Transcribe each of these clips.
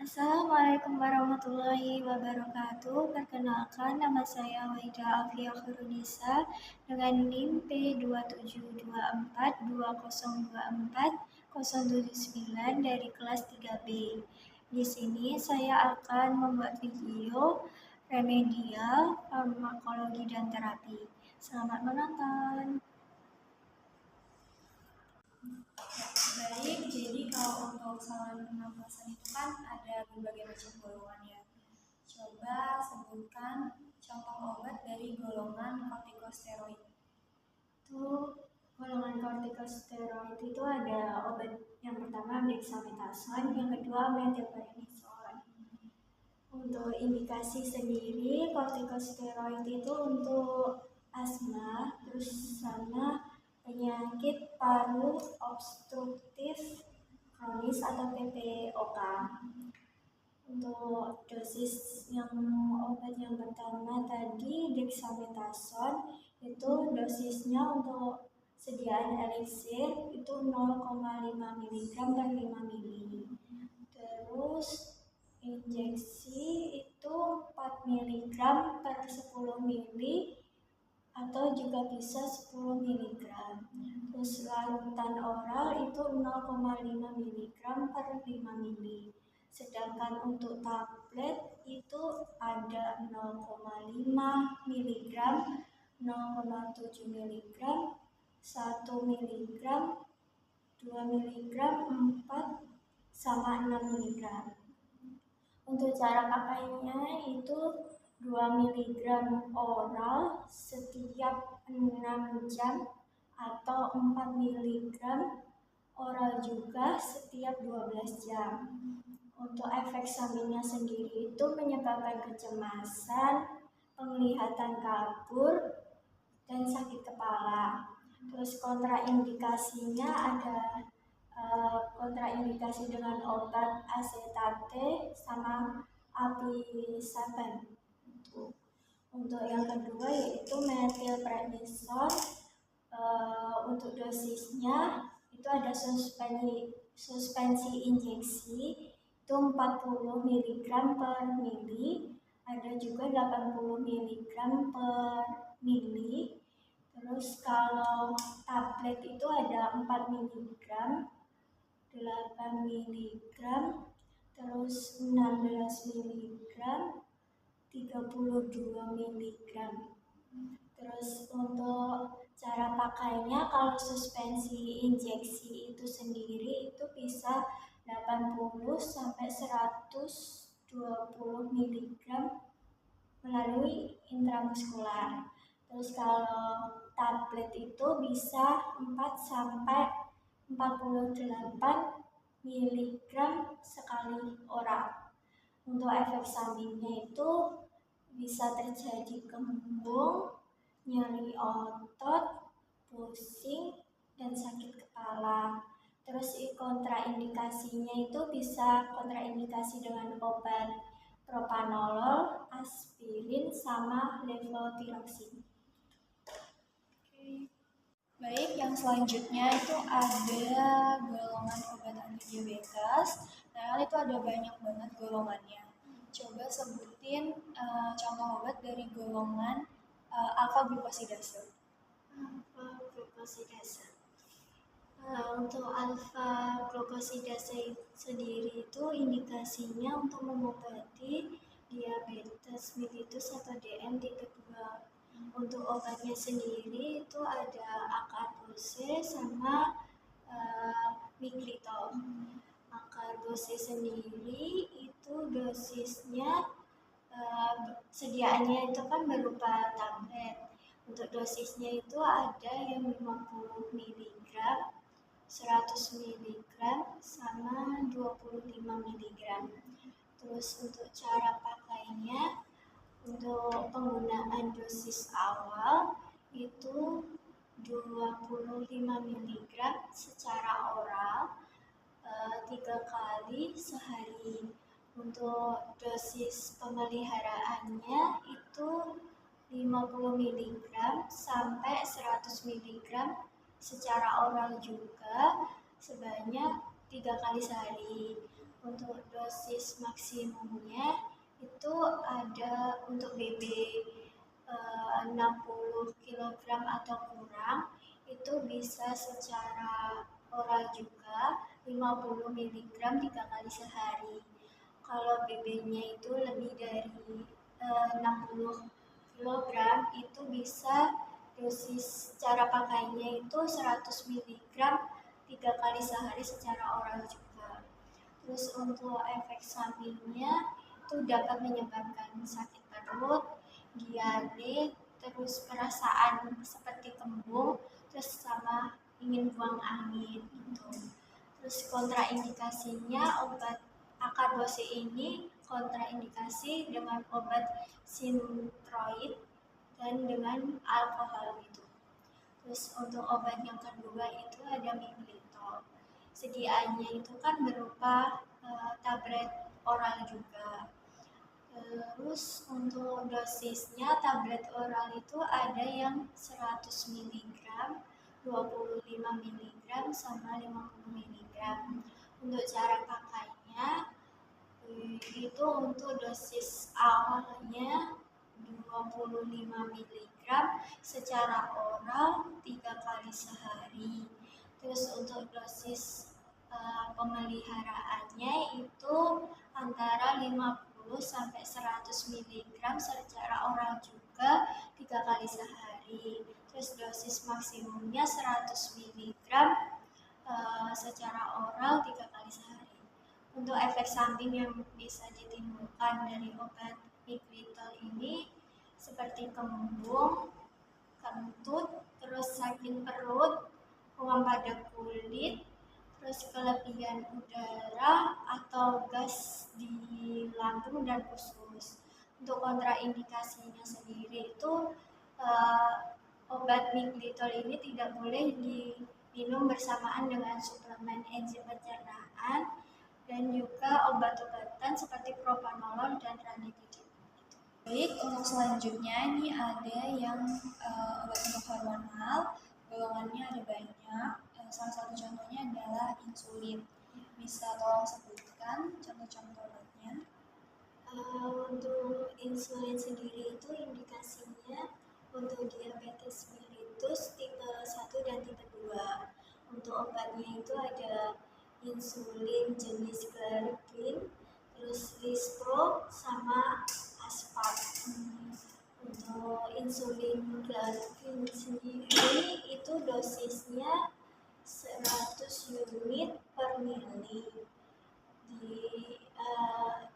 Assalamualaikum warahmatullahi wabarakatuh. Perkenalkan, nama saya Waida Alfia Khurunisa dengan NIM P27242024-079 dari kelas 3B. Di sini saya akan membuat video remedial farmakologi dan terapi. Selamat menonton. Baik, jadi kalau untuk saluran pernafasan itu kan ada berbagai macam golongan ya. Coba sebutkan contoh obat dari golongan kortikosteroid. Itu golongan kortikosteroid itu ada obat yang pertama dexamethasone, yang kedua methylprednisolone. Untuk indikasi sendiri, kortikosteroid itu untuk asma, terus sama penyakit paru obstruktif kronis atau PPOK. Untuk dosis yang obat yang pertama tadi dexamethasone itu dosisnya untuk sediaan elixir itu 0,5 mg per 5 ml. Terus injeksi itu 4 mg per 10 ml atau juga bisa 10 mg. Terus larutan oral itu 0,5 mg per 5 ml. Sedangkan untuk tablet itu ada 0,5 mg, 0,7 mg, 1 mg, 2 mg, 4 sama 6 mg. Untuk cara pakainya itu 2 mg oral setiap 6 jam atau 4 mg oral juga setiap 12 jam. Untuk efek sampingnya sendiri itu menyebabkan kecemasan, penglihatan kabur, dan sakit kepala. Terus kontraindikasinya ada kontraindikasi dengan obat acetate sama apisaben. Untuk yang kedua yaitu methylprednisolone. Untuk dosisnya itu ada suspensi injeksi itu 40 mg per mili, ada juga 80 mg per mili. Terus kalau tablet itu ada 4 mg, 8 mg, terus 16 mg, 32 mg. Terus untuk cara pakainya, kalau suspensi injeksi itu sendiri itu bisa 80 sampai 120 mg melalui intramuskular. Terus kalau tablet itu bisa 4 sampai 48 mg sekali oral. Untuk efek sampingnya itu bisa terjadi kembung, nyeri otot, pusing, dan sakit kepala. Terus kontraindikasinya itu bisa kontraindikasi dengan obat propanolol, aspirin, sama levothyroxine. Baik, yang selanjutnya itu ada golongan obat antidiabetes. Nah, itu ada banyak banget golongannya. Coba sebutin contoh obat dari golongan alpha glucosidase. Alpha glucosidase. Untuk alpha glucosidase sendiri itu indikasinya untuk mengobati diabetes mellitus atau DM tipe 2. Untuk obatnya sendiri itu ada akarbose sama miglitol. Akarbose sendiri itu dosisnya sediaannya itu kan berupa tablet. Untuk dosisnya itu ada yang 50 mg, 100 mg, sama 25 mg. Terus untuk cara pakainya, untuk penggunaan dosis awal itu 25 mg secara oral 3 kali sehari. Untuk dosis pemeliharaannya itu 50 mg sampai 100 mg secara oral juga sebanyak 3 kali sehari. Untuk untuk dosis maksimumnya itu ada untuk BB 60 kg atau kurang itu bisa secara oral juga 50 mg 3 kali sehari. Kalau BB-nya itu lebih dari 60 kg itu bisa dosis cara pakainya itu 100 mg 3 kali sehari secara oral juga. Terus untuk efek sampingnya itu dapat menyebabkan sakit perut, diare, terus perasaan seperti kembung, terus sama ingin buang angin gitu. Terus kontraindikasinya obat akarbose ini kontraindikasi dengan obat sintroid dan dengan alkohol gitu. Terus untuk obat yang kedua itu ada miglitol. Sediaannya itu kan berupa tablet oral juga. Terus untuk dosisnya tablet oral itu ada yang 100 mg, 25 mg, sama 50 mg. Untuk cara pakainya itu untuk dosis awalnya 25 mg secara oral 3 kali sehari. Terus untuk dosis pemeliharaannya itu antara 50 sampai 100 mg secara oral juga 3 kali sehari. Terus dosis maksimumnya 100 mg secara oral 3 kali sehari. Untuk efek samping yang bisa ditimbulkan dari obat miglitol ini seperti kembung, kentut, terus sakit perut, ruam pada kulit, terus kelebihan udara atau gas di lambung dan usus. Untuk kontraindikasinya sendiri itu obat miglitol ini tidak boleh diminum bersamaan dengan suplemen enzim pencernaan dan juga obat-obatan seperti propanolol dan ranitidin. Baik, untuk selanjutnya ini ada yang obat untuk hormonal, golongannya ada banyak. Salah satu contohnya adalah insulin. Bisa tolong sebutkan contoh-contoh obatnya? Untuk insulin sendiri itu indikasinya untuk diabetes mellitus tipe 1 dan tipe 2. Untuk obatnya itu ada insulin jenis glargine, terus lispro sama aspart. Untuk insulin glargine sendiri itu dosisnya 100 unit per mili.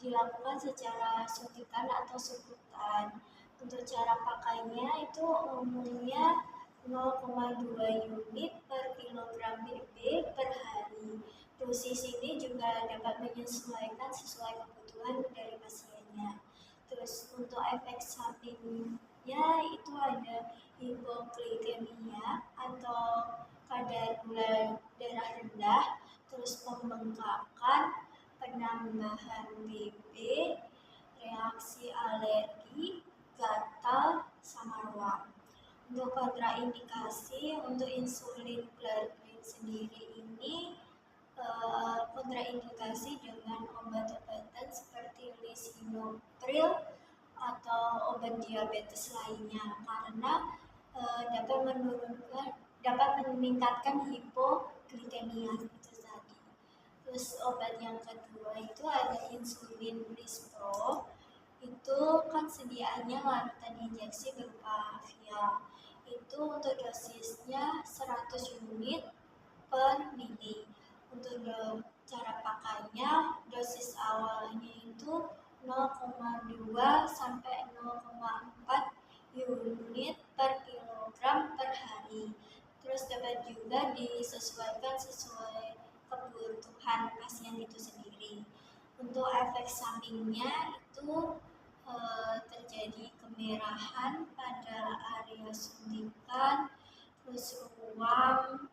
Dilakukan secara suntikan atau suntikan. Untuk cara pakainya itu umumnya 0,2 unit per kilogram BB per hari. Dosis ini juga dapat menyesuaikan sesuai kebutuhan dari pasiennya. Terus untuk efek sampingnya itu ada hipoglikemia atau kadar gula darah rendah, terus pembengkakan, penambahan BB, reaksi alergi, gatal, sama ruam. Untuk kontraindikasi untuk insulin glargine sendiri ini kontraindikasi dengan obat-obatan seperti lisinopril atau obat diabetes lainnya karena dapat meningkatkan hipoglikemia itu tadi. Terus obat yang kedua itu ada insulin lispro. Itu kan sediaannya larutan injeksi berupa vial. Itu untuk dosisnya 100 unit per mili. Untuk cara pakainya dosis awalnya itu 0,2 sampai 0,4 unit per kilogram per hari. Terus dapat juga disesuaikan sesuai kebutuhan pasien itu sendiri. Untuk efek sampingnya itu terjadi kemerahan pada area suntikan, terus ruam,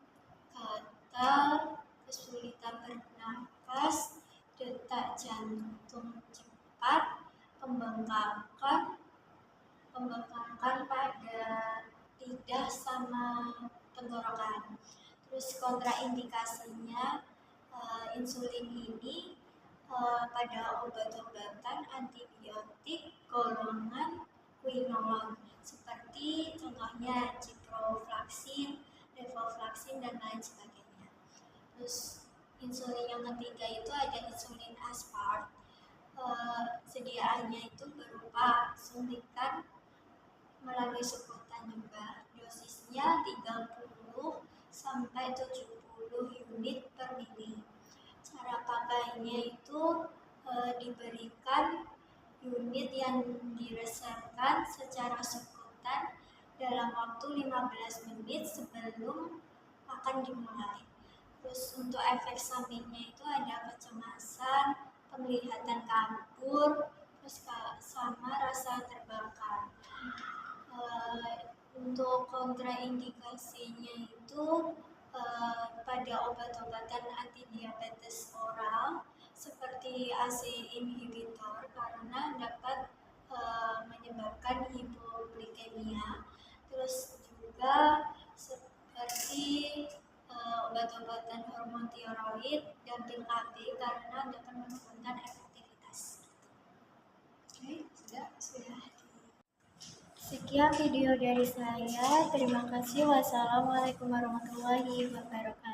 gatal, kesulitan bernafas, detak jantung cepat, pembengkakan pada lidah sama tenggorokan. Terus kontraindikasinya insulin ini pada obat-obatan antibiotik golongan quinolone seperti contohnya ciprofloxacin, levofloxacin, dan lain sebagainya. Terus insulin yang ketiga itu ada insulin aspart. Sediaannya itu berupa suntikan melalui sukutan juga. Dosisnya 30 sampai 70 unit per mili. Cara pakainya itu diberikan unit yang diresepkan secara sukutan dalam waktu 15 menit sebelum akan dimulai. Terus untuk efek sampingnya itu ada kecemasan, penglihatan kabur, terus sama rasa terbakar. Untuk kontraindikasinya itu pada obat-obatan antidiabetes oral seperti ACE inhibitor karena dapat menyebabkan hipoglikemia. Terus juga seperti obat-obatan hormon tiroid dan pil KB karena dapat menurunkan efektivitas. Oke, sudah. Sekian video dari saya. Terima kasih. Wassalamualaikum warahmatullahi wabarakatuh.